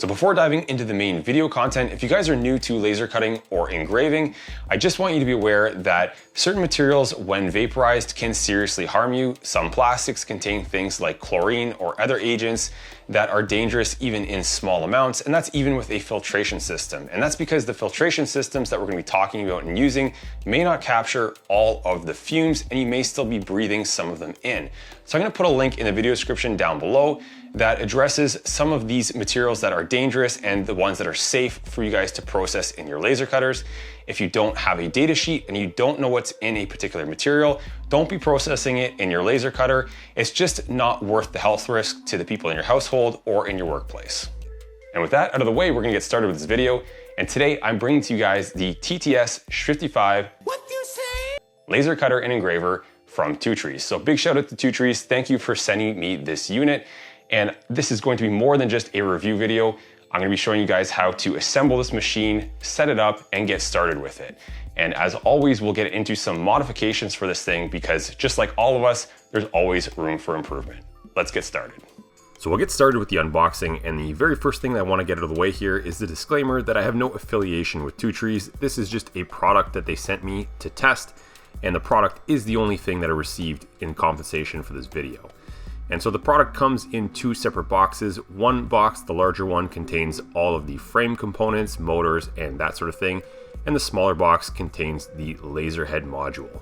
So before diving into the main video content, if you guys are new to laser cutting or engraving, I just want you to be aware that certain materials, when vaporized, can seriously harm you. Some plastics contain things like chlorine or other agents that are dangerous even in small amounts, and that's even with a filtration system. And that's because the filtration systems that we're gonna be talking about and using may not capture all of the fumes, and you may still be breathing some of them in. So I'm gonna put a link in the video description down below that addresses some of these materials that are dangerous and the ones that are safe for you guys to process in your laser cutters. If you don't have a data sheet and you don't know what's in a particular material, don't be processing it in your laser cutter. It's just not worth the health risk to the people in your household or in your workplace. And with that out of the way, we're gonna get started with this video. And today I'm bringing to you guys the TTS-55 laser cutter and engraver from Two Trees. So big shout out to Two Trees. Thank you for sending me this unit. And this is going to be more than just a review video. I'm gonna be showing you guys how to assemble this machine, set it up, and get started with it. And as always, we'll get into some modifications for this thing because just like all of us, there's always room for improvement. Let's get started. So we'll get started with the unboxing, and the very first thing that I wanna get out of the way here is the disclaimer that I have no affiliation with Two Trees. This is just a product that they sent me to test, and the product is the only thing that I received in compensation for this video. And so the product comes in two separate boxes. One box, the larger one, contains all of the frame components, motors, and that sort of thing. And the smaller box contains the laser head module.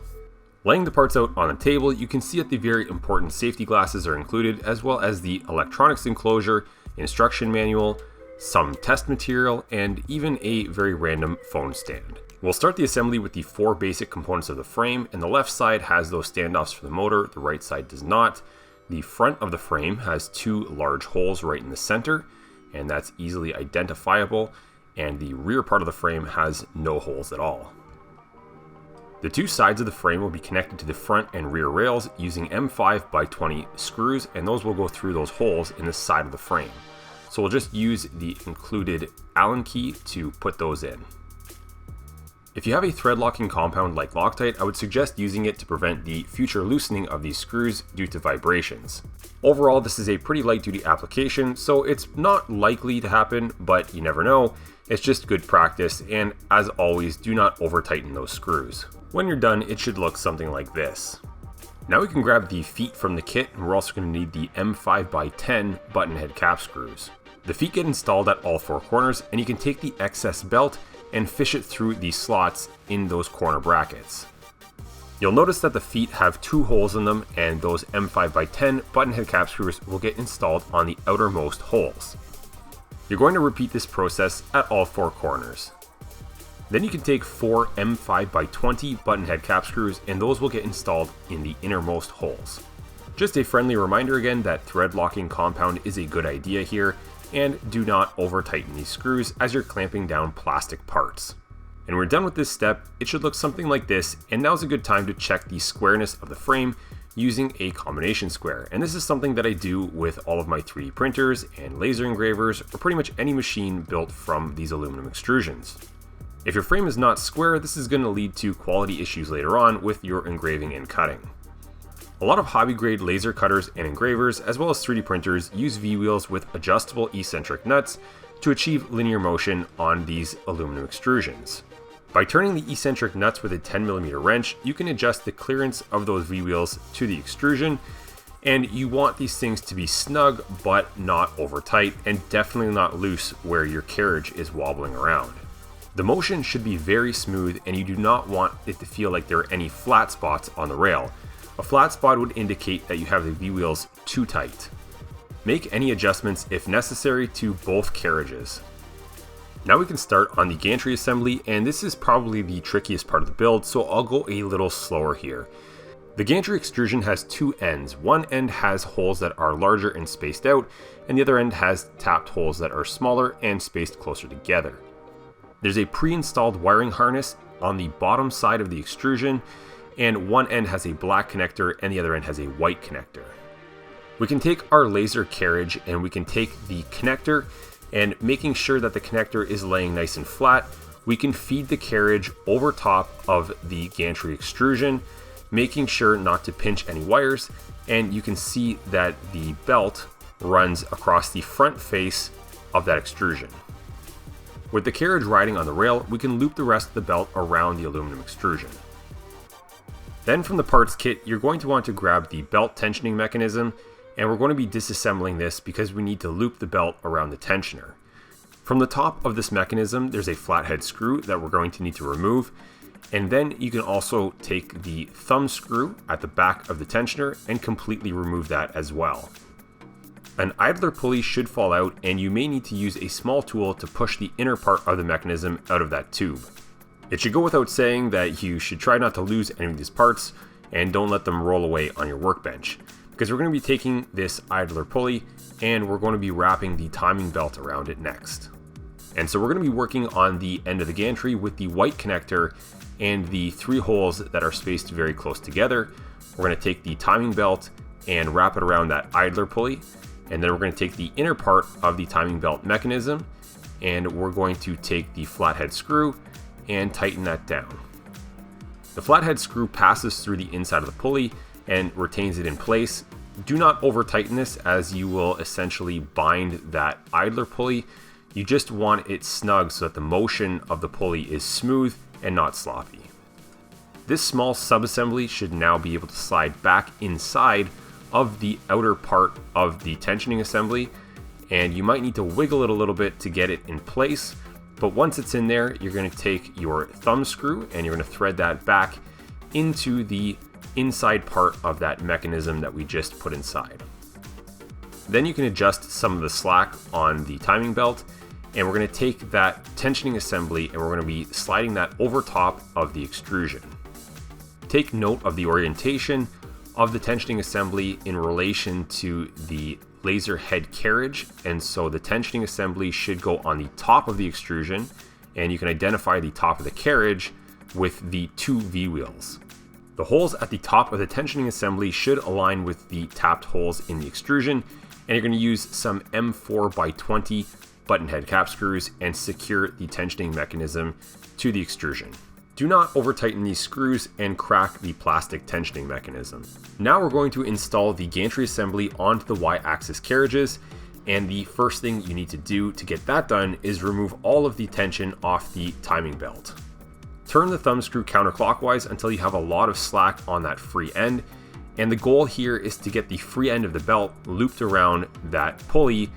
Laying the parts out on the table, you can see that the very important safety glasses are included, as well as the electronics enclosure, instruction manual, some test material, and even a very random phone stand. We'll start the assembly with the four basic components of the frame, and the left side has those standoffs for the motor, the right side does not. The front of the frame has two large holes right in the center, and that's easily identifiable, and the rear part of the frame has no holes at all. The two sides of the frame will be connected to the front and rear rails using M5x20 screws, and those will go through those holes in the side of the frame. So we'll just use the included Allen key to put those in. If you have a thread locking compound like Loctite, I would suggest using it to prevent the future loosening of these screws due to vibrations. Overall, this is a pretty light duty application, so it's not likely to happen, but you never know. It's just good practice, and as always, do not over tighten those screws. When you're done, it should look something like this. Now we can grab the feet from the kit, and we're also going to need the M5x10 button head cap screws. The feet get installed at all four corners, and you can take the excess belt and fish it through the slots in those corner brackets. You'll notice that the feet have two holes in them, and those M5x10 button head cap screws will get installed on the outermost holes. You're going to repeat this process at all four corners. Then you can take four M5x20 button head cap screws, and those will get installed in the innermost holes. Just a friendly reminder again that thread locking compound is a good idea here, and do not over tighten these screws as you're clamping down plastic parts. And we're done with this step. It should look something like this, and now's a good time to check the squareness of the frame using a combination square. And this is something that I do with all of my 3D printers and laser engravers, or pretty much any machine built from these aluminum extrusions. If your frame is not square, this is going to lead to quality issues later on with your engraving and cutting. A lot of hobby grade laser cutters and engravers, as well as 3D printers, use V-wheels with adjustable eccentric nuts to achieve linear motion on these aluminum extrusions. By turning the eccentric nuts with a 10mm wrench, you can adjust the clearance of those V-wheels to the extrusion, and you want these things to be snug but not over tight, and definitely not loose where your carriage is wobbling around. The motion should be very smooth, and you do not want it to feel like there are any flat spots on the rail. A flat spot would indicate that you have the V-wheels too tight. Make any adjustments if necessary to both carriages. Now we can start on the gantry assembly, and this is probably the trickiest part of the build, so I'll go a little slower here. The gantry extrusion has two ends. One end has holes that are larger and spaced out, and the other end has tapped holes that are smaller and spaced closer together. There's a pre-installed wiring harness on the bottom side of the extrusion, and one end has a black connector and the other end has a white connector. We can take our laser carriage and we can take the connector, and making sure that the connector is laying nice and flat, we can feed the carriage over top of the gantry extrusion, making sure not to pinch any wires, and you can see that the belt runs across the front face of that extrusion. With the carriage riding on the rail, we can loop the rest of the belt around the aluminum extrusion. Then from the parts kit, you're going to want to grab the belt tensioning mechanism, and we're going to be disassembling this because we need to loop the belt around the tensioner. From the top of this mechanism, there's a flathead screw that we're going to need to remove, and then you can also take the thumb screw at the back of the tensioner and completely remove that as well. An idler pulley should fall out, and you may need to use a small tool to push the inner part of the mechanism out of that tube. It should go without saying that you should try not to lose any of these parts and don't let them roll away on your workbench, because we're going to be taking this idler pulley and we're going to be wrapping the timing belt around it next. And so we're going to be working on the end of the gantry with the white connector and the 3 holes that are spaced very close together. We're going to take the timing belt and wrap it around that idler pulley. And then we're going to take the inner part of the timing belt mechanism and we're going to take the flathead screw and tighten that down. The flathead screw passes through the inside of the pulley and retains it in place. Do not over tighten this, as you will essentially bind that idler pulley. You just want it snug so that the motion of the pulley is smooth and not sloppy. This small subassembly should now be able to slide back inside of the outer part of the tensioning assembly, and you might need to wiggle it a little bit to get it in place, but once it's in there, you're going to take your thumb screw and you're going to thread that back into the inside part of that mechanism that we just put inside. Then you can adjust some of the slack on the timing belt, and we're going to take that tensioning assembly and we're going to be sliding that over top of the extrusion. Take note of the orientation of the tensioning assembly in relation to the laser head carriage, and so the tensioning assembly should go on the top of the extrusion, and you can identify the top of the carriage with the 2 V-wheels. The holes at the top of the tensioning assembly should align with the tapped holes in the extrusion, and you're going to use some M4x20 button head cap screws and secure the tensioning mechanism to the extrusion. Do not over tighten these screws and crack the plastic tensioning mechanism. Now we're going to install the gantry assembly onto the Y-axis carriages, and the first thing you need to do to get that done is remove all of the tension off the timing belt. Turn the thumb screw counterclockwise until you have a lot of slack on that free end, and the goal here is to get the free end of the belt looped around that pulley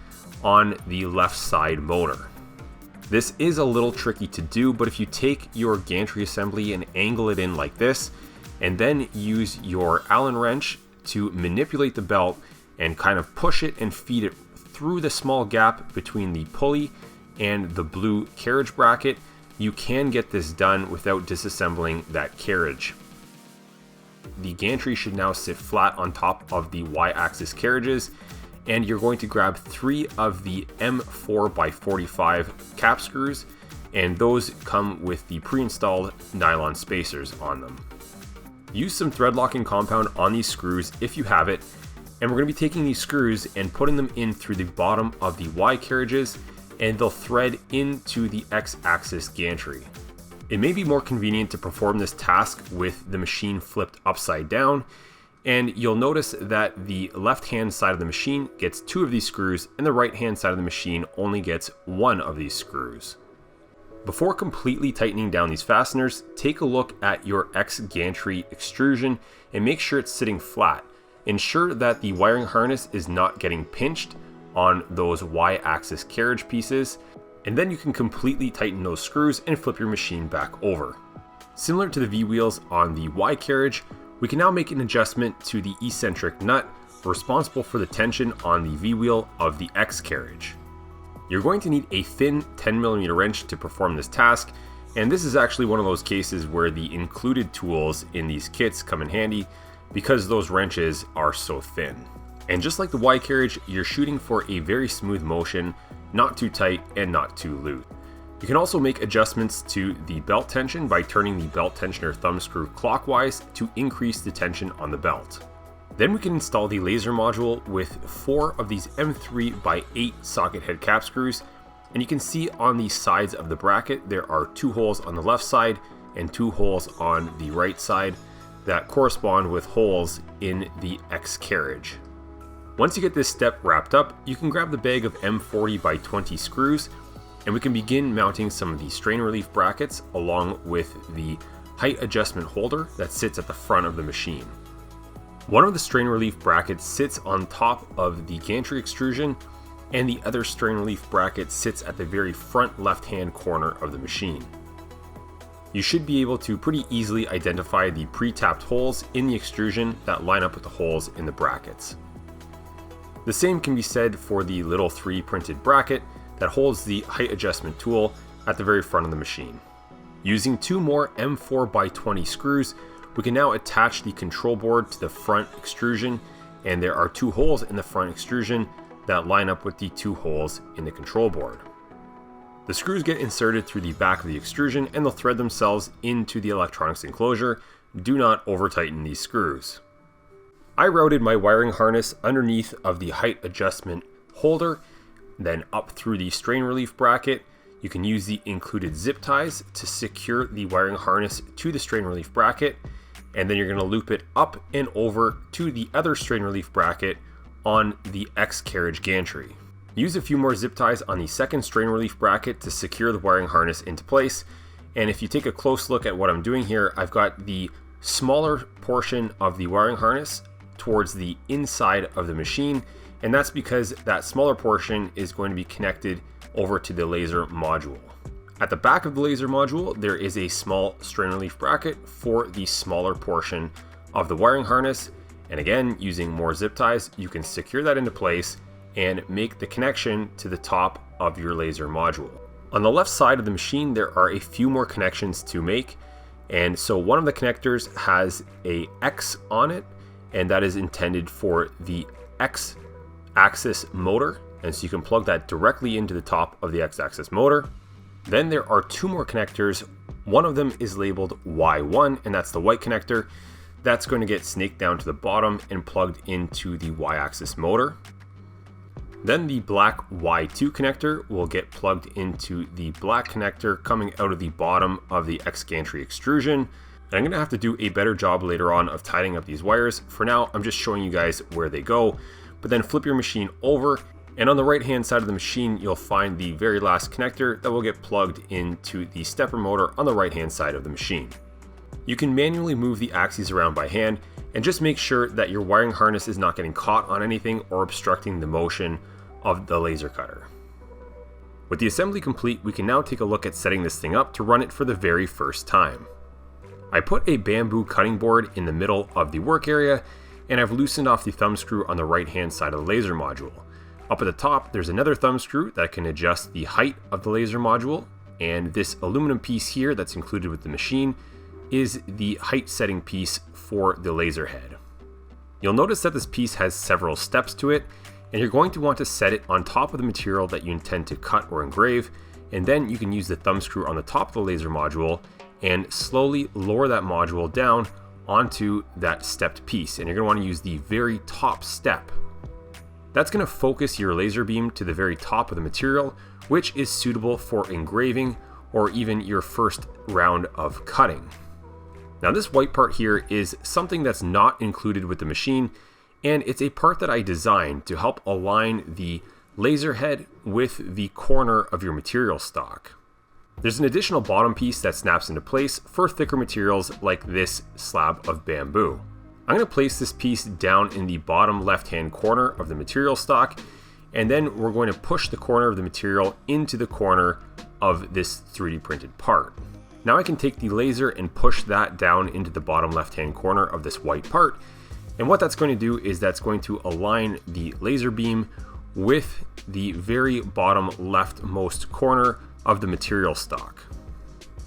on the left side motor. This is a little tricky to do, but if you take your gantry assembly and angle it in like this, and then use your Allen wrench to manipulate the belt and kind of push it and feed it through the small gap between the pulley and the blue carriage bracket, you can get this done without disassembling that carriage. The gantry should now sit flat on top of the Y-axis carriages, and you're going to grab 3 of the M4x45 cap screws, and those come with the pre-installed nylon spacers on them. Use some thread locking compound on these screws if you have it, and we're going to be taking these screws and putting them in through the bottom of the Y carriages, and they'll thread into the X-axis gantry. It may be more convenient to perform this task with the machine flipped upside down, and you'll notice that the left-hand side of the machine gets 2 of these screws and the right-hand side of the machine only gets 1 of these screws. Before completely tightening down these fasteners, take a look at your X gantry extrusion and make sure it's sitting flat. Ensure that the wiring harness is not getting pinched on those Y-axis carriage pieces, and then you can completely tighten those screws and flip your machine back over. Similar to the V-wheels on the Y carriage, we can now make an adjustment to the eccentric nut responsible for the tension on the V-wheel of the X carriage. You're going to need a thin 10mm wrench to perform this task, and this is actually one of those cases where the included tools in these kits come in handy because those wrenches are so thin. And just like the Y carriage, you're shooting for a very smooth motion, not too tight and not too loose. You can also make adjustments to the belt tension by turning the belt tensioner thumb screw clockwise to increase the tension on the belt. Then we can install the laser module with 4 of these M3x8 socket head cap screws, and you can see on the sides of the bracket there are 2 holes on the left side and 2 holes on the right side that correspond with holes in the X carriage. Once you get this step wrapped up, you can grab the bag of M40x20 screws, and we can begin mounting some of the strain relief brackets along with the height adjustment holder that sits at the front of the machine. One of the strain relief brackets sits on top of the gantry extrusion, and the other strain relief bracket sits at the very front left-hand corner of the machine. You should be able to pretty easily identify the pre-tapped holes in the extrusion that line up with the holes in the brackets. The same can be said for the little 3 printed bracket that holds the height adjustment tool at the very front of the machine. Using 2 more M4x20 screws, we can now attach the control board to the front extrusion, and there are 2 holes in the front extrusion that line up with the 2 holes in the control board. The screws get inserted through the back of the extrusion and they'll thread themselves into the electronics enclosure. Do not over tighten these screws. I routed my wiring harness underneath of the height adjustment holder, then up through the strain relief bracket. You can use the included zip ties to secure the wiring harness to the strain relief bracket, and then you're going to loop it up and over to the other strain relief bracket on the X carriage gantry. Use a few more zip ties on the second strain relief bracket to secure the wiring harness into place. And if you take a close look at what I'm doing here, I've got the smaller portion of the wiring harness towards the inside of the machine, and that's because that smaller portion is going to be connected over to the laser module. At the back of the laser module, there is a small strain relief bracket for the smaller portion of the wiring harness, and again, using more zip ties, you can secure that into place and make the connection to the top of your laser module. On the left side of the machine, there are a few more connections to make, and so one of the connectors has a X on it, and that is intended for the X axis motor, and so you can plug that directly into the top of the X axis motor. Then there are 2 more connectors. One of them is labeled Y1, and that's the white connector. That's going to get snaked down to the bottom and plugged into the Y axis motor. Then the black Y2 connector will get plugged into the black connector coming out of the bottom of the X gantry extrusion. And I'm going to have to do a better job later on of tidying up these wires. For now, I'm just showing you guys where they go. But then flip your machine over, and on the right hand side of the machine, you'll find the very last connector that will get plugged into the stepper motor on the right hand side of the machine. You can manually move the axes around by hand, and just make sure that your wiring harness is not getting caught on anything or obstructing the motion of the laser cutter. With the assembly complete, we can now take a look at setting this thing up to run it for the very first time. I put a bamboo cutting board in the middle of the work area, and I've loosened off the thumb screw on the right hand side of the laser module. Up at the top, there's another thumb screw that can adjust the height of the laser module, and this aluminum piece here that's included with the machine is the height setting piece for the laser head. You'll notice that this piece has several steps to it, and you're going to want to set it on top of the material that you intend to cut or engrave, and then you can use the thumb screw on the top of the laser module and slowly lower that module down onto that stepped piece, and you're going to want to use the very top step. That's going to focus your laser beam to the very top of the material, which is suitable for engraving or even your first round of cutting. Now this white part here is something that's not included with the machine, and it's a part that I designed to help align the laser head with the corner of your material stock. There's an additional bottom piece that snaps into place for thicker materials like this slab of bamboo. I'm going to place this piece down in the bottom left-hand corner of the material stock, and then we're going to push the corner of the material into the corner of this 3D printed part. Now I can take the laser and push that down into the bottom left-hand corner of this white part, and what that's going to do is that's going to align the laser beam with the very bottom leftmost corner of the material stock.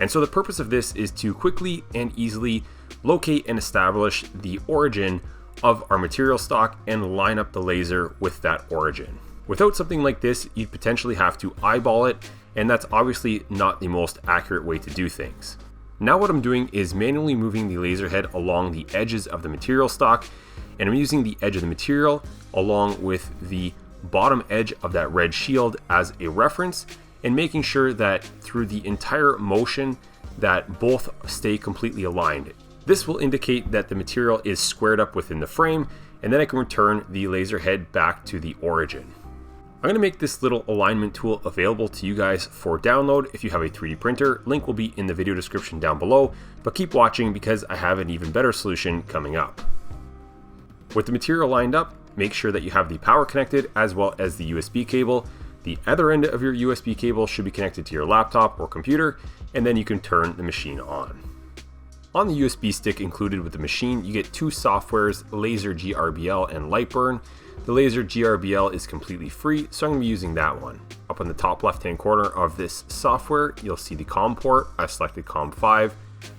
And so the purpose of this is to quickly and easily locate and establish the origin of our material stock and line up the laser with that origin. Without something like this, you'd potentially have to eyeball it, and that's obviously not the most accurate way to do things. Now what I'm doing is manually moving the laser head along the edges of the material stock, and I'm using the edge of the material along with the bottom edge of that red shield as a reference, and making sure that through the entire motion that both stay completely aligned. This will indicate that the material is squared up within the frame, and then I can return the laser head back to the origin. I'm going to make this little alignment tool available to you guys for download if you have a 3D printer. Link will be in the video description down below, but keep watching because I have an even better solution coming up. With the material lined up, make sure that you have the power connected as well as the USB cable. The other end of your USB cable should be connected to your laptop or computer, and then you can turn the machine on. On the USB stick included with the machine, you get two softwares, LaserGRBL and Lightburn. The LaserGRBL is completely free, so I'm going to be using that one. Up on the top left-hand corner of this software, you'll see the COM port. I've selected COM 5,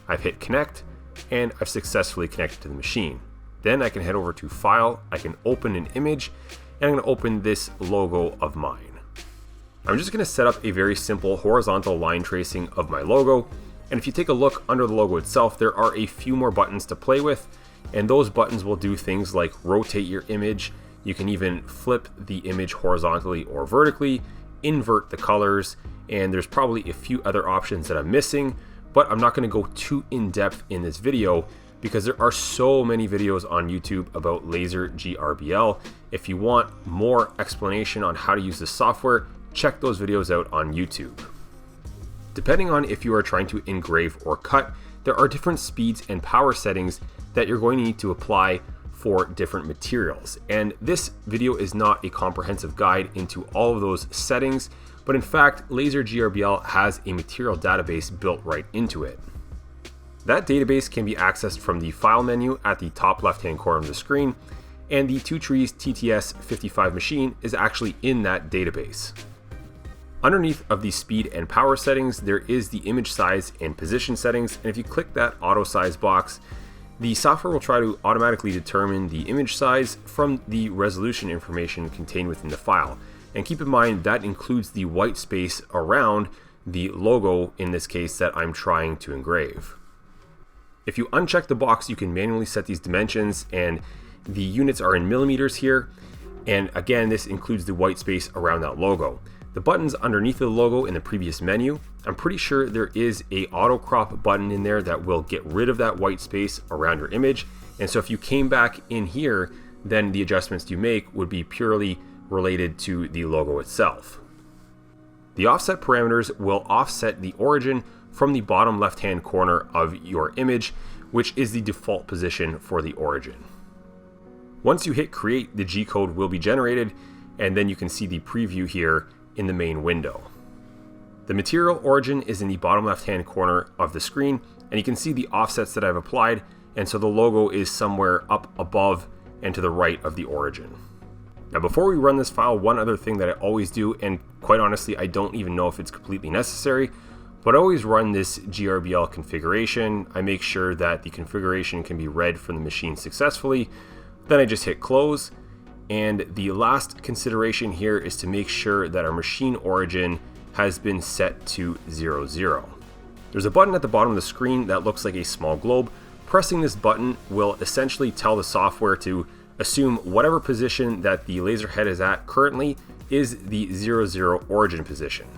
I've hit connect, and I've successfully connected to the machine. Then I can head over to File, I can open an image, and I'm going to open this logo of mine. I'm just going to set up a very simple horizontal line tracing of my logo, and if you take a look under the logo itself, there are a few more buttons to play with, and those buttons will do things like rotate your image. You can even flip the image horizontally or vertically, invert the colors, and there's probably a few other options that I'm missing, but I'm not going to go too in-depth in this video because there are so many videos on YouTube about LaserGRBL. If you want more explanation on how to use this software, check those videos out on YouTube. Depending on if you are trying to engrave or cut, there are different speeds and power settings that you're going to need to apply for different materials. And this video is not a comprehensive guide into all of those settings, but in fact, LaserGRBL has a material database built right into it. That database can be accessed from the File menu at the top left-hand corner of the screen, and the Two Trees TTS-55 machine is actually in that database. Underneath of the speed and power settings, there is the image size and position settings, and if you click that auto size box, the software will try to automatically determine the image size from the resolution information contained within the file. And keep in mind that includes the white space around the logo, in this case, that I'm trying to engrave. If you uncheck the box, you can manually set these dimensions, and the units are in millimeters here. And again, this includes the white space around that logo. The buttons underneath the logo in the previous menu, I'm pretty sure there is a auto crop button in there that will get rid of that white space around your image. And so if you came back in here, then the adjustments you make would be purely related to the logo itself. The offset parameters will offset the origin from the bottom left-hand corner of your image, which is the default position for the origin. Once you hit create, the G-code will be generated, and then you can see the preview here in the main window. The material origin is in the bottom left-hand corner of the screen, and you can see the offsets that I've applied, and so the logo is somewhere up above and to the right of the origin. Now before we run this file, one other thing that I always do, and quite honestly I don't even know if it's completely necessary, but I always run this GRBL configuration. I make sure that the configuration can be read from the machine successfully, then I just hit close. And the last consideration here is to make sure that our machine origin has been set to 00. There's a button at the bottom of the screen that looks like a small globe. Pressing this button will essentially tell the software to assume whatever position that the laser head is at currently is the 00 origin position.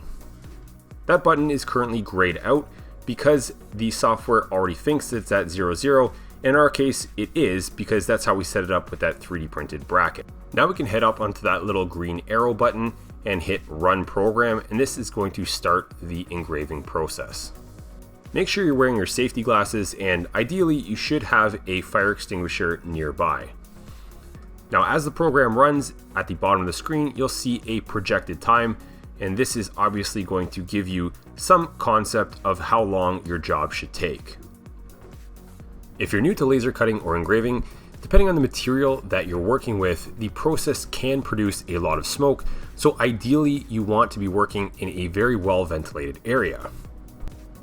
That button is currently grayed out because the software already thinks it's at 00. In our case, it is, because that's how we set it up with that 3D printed bracket. Now we can head up onto that little green arrow button and hit Run Program, and this is going to start the engraving process. Make sure you're wearing your safety glasses, and ideally you should have a fire extinguisher nearby. Now as the program runs, at the bottom of the screen, you'll see a projected time, and this is obviously going to give you some concept of how long your job should take. If you're new to laser cutting or engraving, depending on the material that you're working with, the process can produce a lot of smoke, so ideally you want to be working in a very well ventilated area.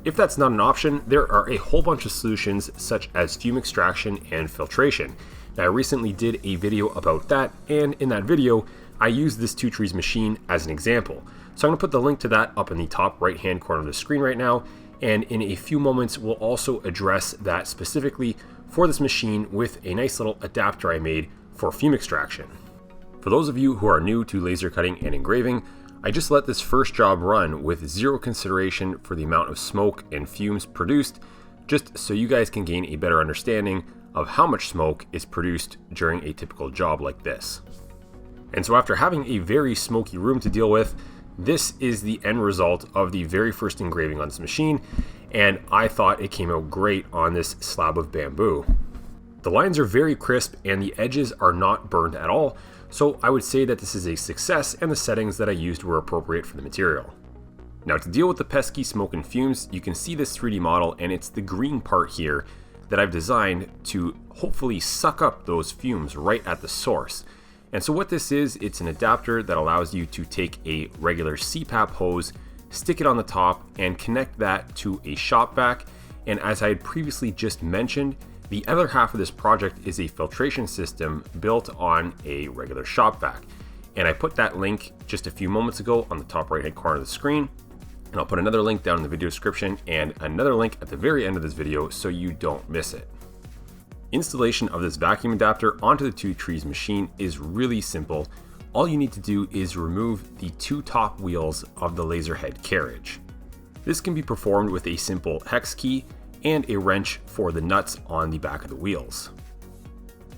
If that's not an option, there are a whole bunch of solutions such as fume extraction and filtration. Now, I recently did a video about that, and in that video, I used this Two Trees machine as an example. So I'm going to put the link to that up in the top right hand corner of the screen right now. And in a few moments, we'll also address that specifically for this machine with a nice little adapter I made for fume extraction. For those of you who are new to laser cutting and engraving, I just let this first job run with zero consideration for the amount of smoke and fumes produced, just so you guys can gain a better understanding of how much smoke is produced during a typical job like this. And so after having a very smoky room to deal with, this is the end result of the very first engraving on this machine, and I thought it came out great on this slab of bamboo. The lines are very crisp and the edges are not burned at all, so I would say that this is a success and the settings that I used were appropriate for the material. Now to deal with the pesky smoke and fumes, you can see this 3D model, and it's the green part here that I've designed to hopefully suck up those fumes right at the source. And so what this is, it's an adapter that allows you to take a regular CPAP hose, stick it on the top, and connect that to a shop vac. And as I had previously just mentioned, the other half of this project is a filtration system built on a regular shop vac. And I put that link just a few moments ago on the top right hand corner of the screen. And I'll put another link down in the video description and another link at the very end of this video so you don't miss it. Installation of this vacuum adapter onto the Two Trees machine is really simple. All you need to do is remove the two top wheels of the laser head carriage. This can be performed with a simple hex key and a wrench for the nuts on the back of the wheels.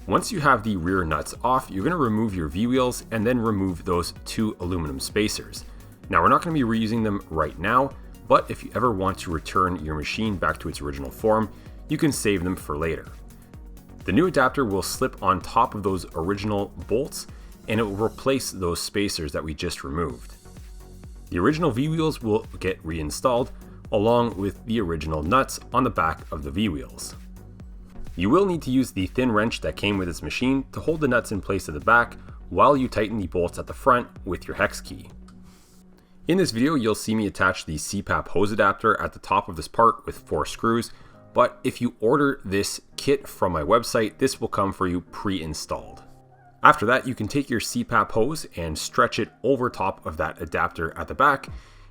Once you have the rear nuts off, you're going to remove your V-wheels and then remove those two aluminum spacers. Now we're not going to be reusing them right now, but if you ever want to return your machine back to its original form, you can save them for later. The new adapter will slip on top of those original bolts and it will replace those spacers that we just removed. The original V-wheels will get reinstalled along with the original nuts on the back of the V-wheels. You will need to use the thin wrench that came with this machine to hold the nuts in place at the back while you tighten the bolts at the front with your hex key. In this video, you'll see me attach the CPAP hose adapter at the top of this part with 4 screws, but if you order this kit from my website, this will come for you pre-installed. After that, you can take your CPAP hose and stretch it over top of that adapter at the back,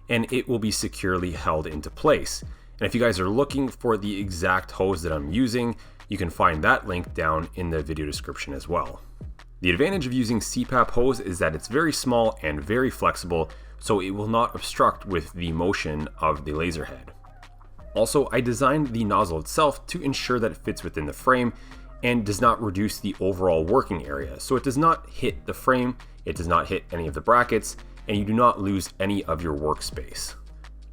and it will be securely held into place. And if you guys are looking for the exact hose that I'm using, you can find that link down in the video description as well. The advantage of using CPAP hose is that it's very small and very flexible, so it will not obstruct with the motion of the laser head. Also, I designed the nozzle itself to ensure that it fits within the frame and does not reduce the overall working area. So it does not hit the frame, it does not hit any of the brackets, and you do not lose any of your workspace.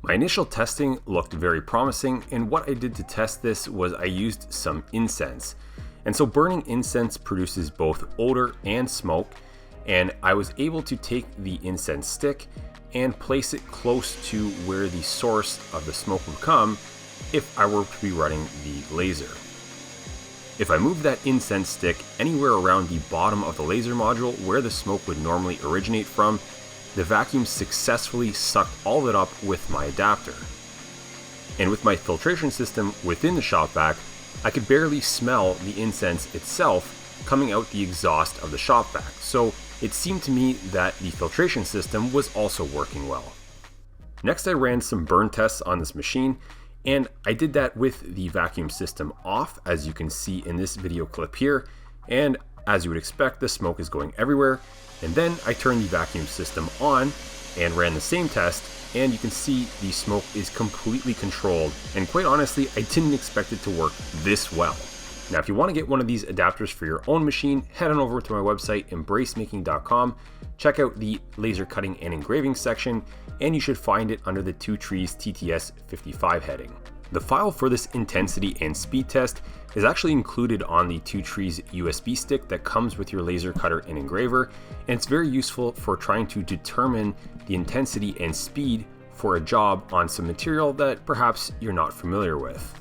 My initial testing looked very promising, and what I did to test this was I used some incense. And so burning incense produces both odor and smoke, and I was able to take the incense stick and place it close to where the source of the smoke would come if I were to be running the laser. If I move that incense stick anywhere around the bottom of the laser module where the smoke would normally originate from, the vacuum successfully sucked all of it up with my adapter. And with my filtration system within the shop vac, I could barely smell the incense itself coming out the exhaust of the shop vac. So it seemed to me that the filtration system was also working well. Next, I ran some burn tests on this machine, and I did that with the vacuum system off, as you can see in this video clip here. And as you would expect, the smoke is going everywhere. And then I turned the vacuum system on and ran the same test, and you can see the smoke is completely controlled. And quite honestly, I didn't expect it to work this well. Now, if you want to get one of these adapters for your own machine, head on over to my website, embracemaking.com, check out the laser cutting and engraving section, and you should find it under the Two Trees TTS-55 heading. The file for this intensity and speed test is actually included on the Two Trees USB stick that comes with your laser cutter and engraver, and it's very useful for trying to determine the intensity and speed for a job on some material that perhaps you're not familiar with.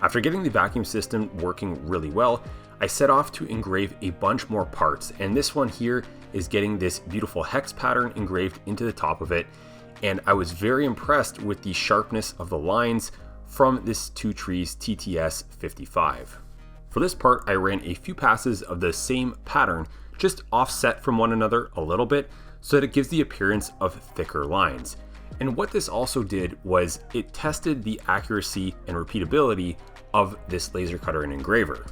After getting the vacuum system working really well, I set off to engrave a bunch more parts, and this one here is getting this beautiful hex pattern engraved into the top of it, and I was very impressed with the sharpness of the lines from this Two Trees TTS-55. For this part, I ran a few passes of the same pattern, just offset from one another a little bit, so that it gives the appearance of thicker lines. And what this also did was it tested the accuracy and repeatability of this laser cutter and engraver.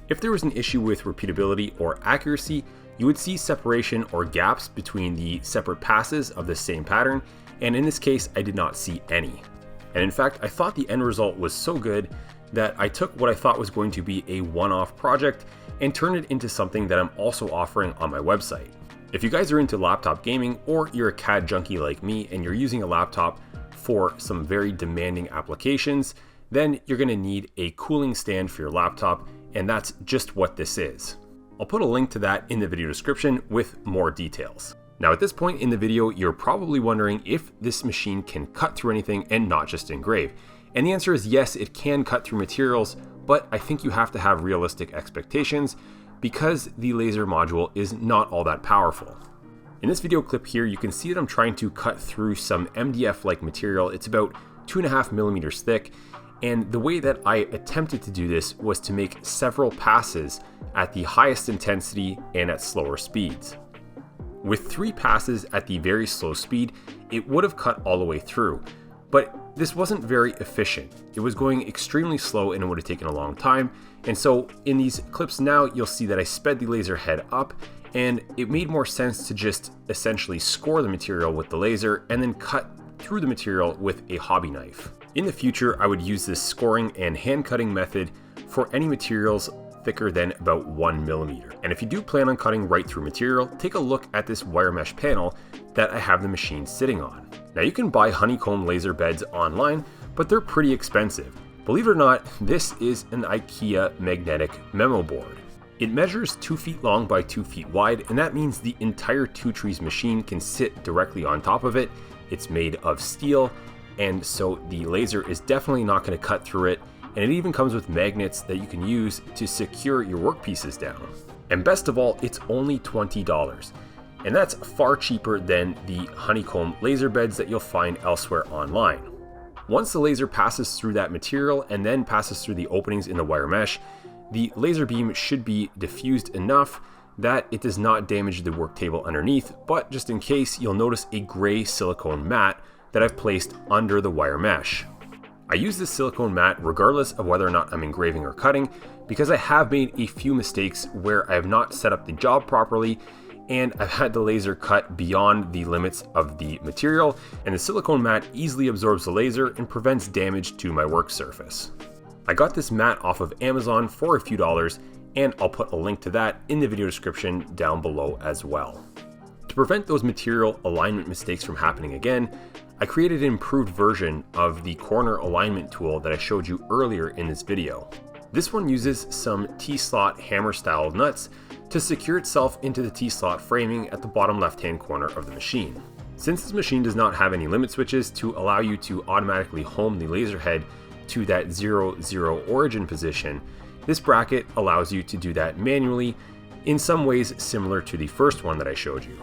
If there was an issue with repeatability or accuracy, you would see separation or gaps between the separate passes of the same pattern, and in this case, I did not see any. And in fact, I thought the end result was so good that I took what I thought was going to be a one-off project and turned it into something that I'm also offering on my website. If you guys are into laptop gaming, or you're a CAD junkie like me and you're using a laptop for some very demanding applications, then you're going to need a cooling stand for your laptop, and that's just what this is. I'll put a link to that in the video description with more details. Now at this point in the video, you're probably wondering if this machine can cut through anything and not just engrave. And the answer is yes, it can cut through materials, but I think you have to have realistic expectations because the laser module is not all that powerful. In this video clip here, you can see that I'm trying to cut through some MDF-like material. It's about 2.5 millimeters thick. And the way that I attempted to do this was to make several passes at the highest intensity and at slower speeds. With 3 passes at the very slow speed, it would have cut all the way through, but this wasn't very efficient. It was going extremely slow and it would have taken a long time. And so in these clips now, you'll see that I sped the laser head up, and it made more sense to just essentially score the material with the laser and then cut through the material with a hobby knife. In the future, I would use this scoring and hand cutting method for any materials thicker than about 1 millimeter. And if you do plan on cutting right through material, take a look at this wire mesh panel that I have the machine sitting on. Now you can buy honeycomb laser beds online, but they're pretty expensive. Believe it or not, this is an IKEA magnetic memo board. It measures 2 feet long by 2 feet wide, and that means the entire Two Trees machine can sit directly on top of it. It's made of steel, and so the laser is definitely not going to cut through it, and it even comes with magnets that you can use to secure your workpieces down. And best of all, it's only $20, and that's far cheaper than the honeycomb laser beds that you'll find elsewhere online. Once the laser passes through that material and then passes through the openings in the wire mesh, the laser beam should be diffused enough that it does not damage the work table underneath, but just in case, you'll notice a gray silicone mat that I've placed under the wire mesh. I use this silicone mat regardless of whether or not I'm engraving or cutting, because I have made a few mistakes where I have not set up the job properly and I've had the laser cut beyond the limits of the material, and the silicone mat easily absorbs the laser and prevents damage to my work surface. I got this mat off of Amazon for a few dollars, and I'll put a link to that in the video description down below as well. To prevent those material alignment mistakes from happening again, I created an improved version of the corner alignment tool that I showed you earlier in this video. This one uses some T-slot hammer style nuts to secure itself into the T-slot framing at the bottom left-hand corner of the machine. Since this machine does not have any limit switches to allow you to automatically home the laser head to that 0, origin position, this bracket allows you to do that manually, in some ways similar to the first one that I showed you.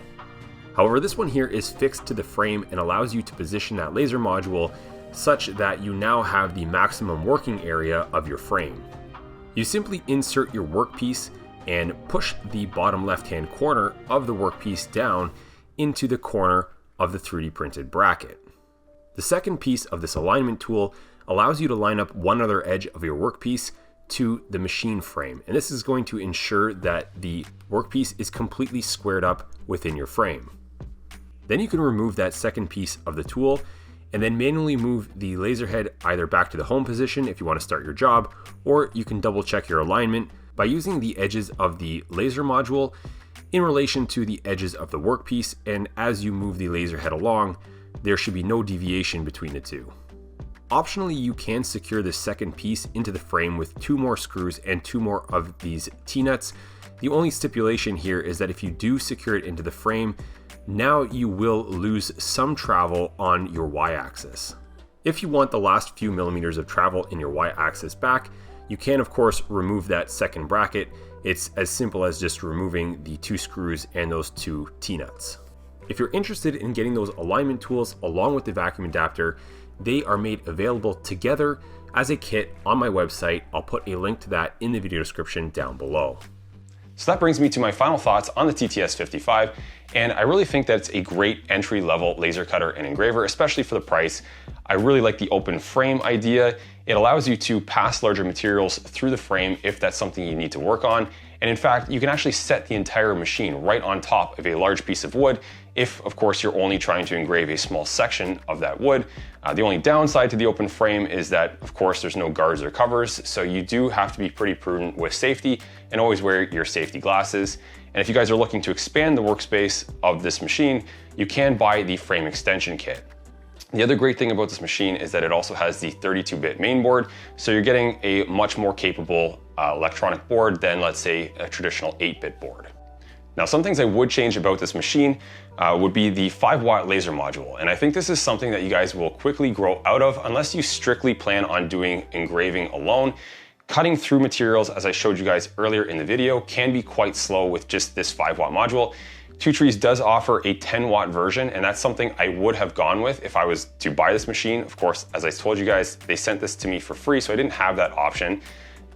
However, this one here is fixed to the frame and allows you to position that laser module such that you now have the maximum working area of your frame. You simply insert your workpiece and push the bottom left-hand corner of the workpiece down into the corner of the 3D printed bracket. The second piece of this alignment tool allows you to line up one other edge of your workpiece to the machine frame, and this is going to ensure that the workpiece is completely squared up within your frame. Then you can remove that second piece of the tool and then manually move the laser head either back to the home position if you want to start your job, or you can double check your alignment by using the edges of the laser module in relation to the edges of the workpiece, and as you move the laser head along, there should be no deviation between the two. Optionally, you can secure this second piece into the frame with 2 more screws and 2 more of these T-nuts. The only stipulation here is that if you do secure it into the frame, now you will lose some travel on your y-axis. If you want the last few millimeters of travel in your y-axis back, you can of course remove that second bracket. It's as simple as just removing the 2 screws and those 2 T-nuts. If you're interested in getting those alignment tools along with the vacuum adapter, they are made available together as a kit on my website. I'll put a link to that in the video description down below. So that brings me to my final thoughts on the TTS-55, and I really think that it's a great entry-level laser cutter and engraver, especially for the price. I really like the open frame idea, It allows you to pass larger materials through the frame if that's something you need to work on. And in fact, you can actually set the entire machine right on top of a large piece of wood if, of course, you're only trying to engrave a small section of that wood. The only downside to the open frame is that, of course, there's no guards or covers, so you do have to be pretty prudent with safety and always wear your safety glasses. And if you guys are looking to expand the workspace of this machine, you can buy the frame extension kit. The other great thing about this machine is that it also has the 32-bit mainboard, so you're getting a much more capable electronic board than, let's say, a traditional 8-bit board. Now, some things I would change about this machine would be the 5-watt laser module, and I think this is something that you guys will quickly grow out of unless you strictly plan on doing engraving alone. Cutting through materials, as I showed you guys earlier in the video, can be quite slow with just this 5-watt module. Two Trees does offer a 10-watt version, and that's something I would have gone with if I was to buy this machine. Of course, as I told you guys, they sent this to me for free, so I didn't have that option.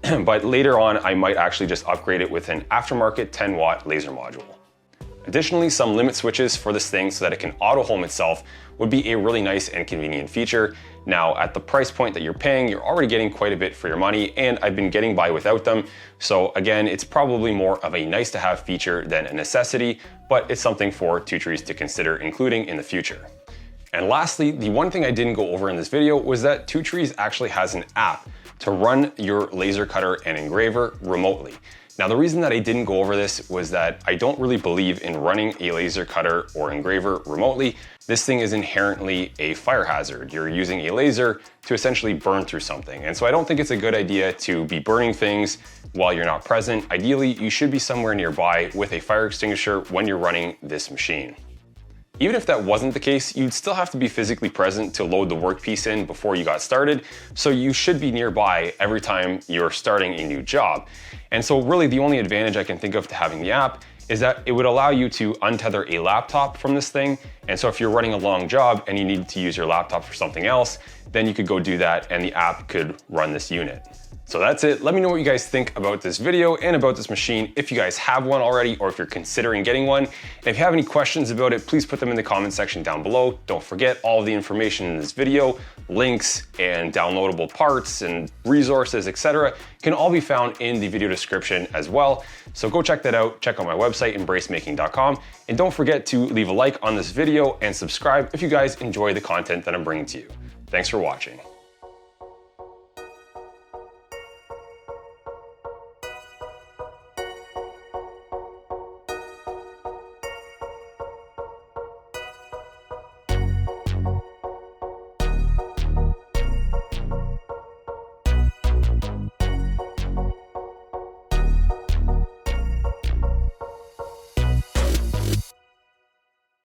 But later on, I might actually just upgrade it with an aftermarket 10-watt laser module. Additionally, some limit switches for this thing so that it can auto home itself would be a really nice and convenient feature. Now, at the price point that you're paying, you're already getting quite a bit for your money, and I've been getting by without them. So again, it's probably more of a nice to have feature than a necessity, but it's something for Two Trees to consider including in the future. And lastly, the one thing I didn't go over in this video was that Two Trees actually has an app to run your laser cutter and engraver remotely. Now, the reason that I didn't go over this was that I don't really believe in running a laser cutter or engraver remotely. This thing is inherently a fire hazard. You're using a laser to essentially burn through something. And so I don't think it's a good idea to be burning things while you're not present. Ideally, you should be somewhere nearby with a fire extinguisher when you're running this machine. Even if that wasn't the case, you'd still have to be physically present to load the workpiece in before you got started, so you should be nearby every time you're starting a new job. And so really the only advantage I can think of to having the app is that it would allow you to untether a laptop from this thing. And so if you're running a long job and you need to use your laptop for something else, then you could go do that and the app could run this unit. So that's it. Let me know what you guys think about this video and about this machine, if you guys have one already or if you're considering getting one. And if you have any questions about it, please put them in the comment section down below. Don't forget, all of the information in this video, links and downloadable parts and resources, etc., can all be found in the video description as well. So go check that out. Check out my website, embracemaking.com. And don't forget to leave a like on this video and subscribe if you guys enjoy the content that I'm bringing to you. Thanks for watching.